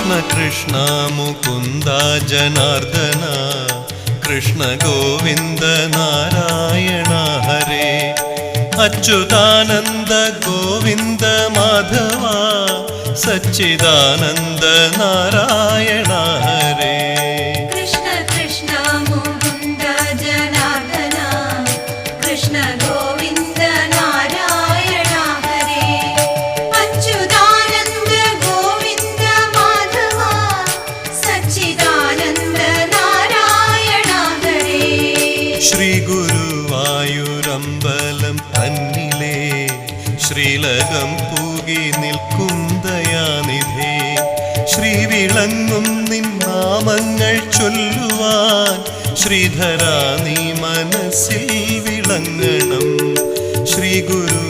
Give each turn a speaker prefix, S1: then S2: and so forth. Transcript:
S1: കൃഷ്ണ കൃഷ്ണ മുകുന്ദ ജനാർദ്ദന കൃഷ്ണ ഗോവിന്ദ നാരായണ ഹരേ അച്യുതാനന്ദ ഗോവിന്ദ മാധവ സച്ചിദാനന്ദ നാരായണ ഹരേ
S2: കൃഷ്ണ കൃഷ്ണ മുകുന്ദ ജനാർദ്ദന കൃഷ്ണ ഗോവിന്ദ നാരായണ ഹരേ അച്യുതാനന്ദ ഗോവിന്ദ മാധവ സച്ചിദാനന്ദ നാരായണ ഹരേ
S1: ശ്രീ ഗുരുവായൂരമ്പലം തന്നിലേ ശ്രീലകം പൂകി നിൽക്കും ദയാനിധേ ശ്രീ വിളങ്ങും നിൻ നാമങ്ങൾ ചൊല്ലുവാൻ ശ്രീധരാ നീ മനസ്സിൽ വിളങ്ങണം ശ്രീ ഗുരു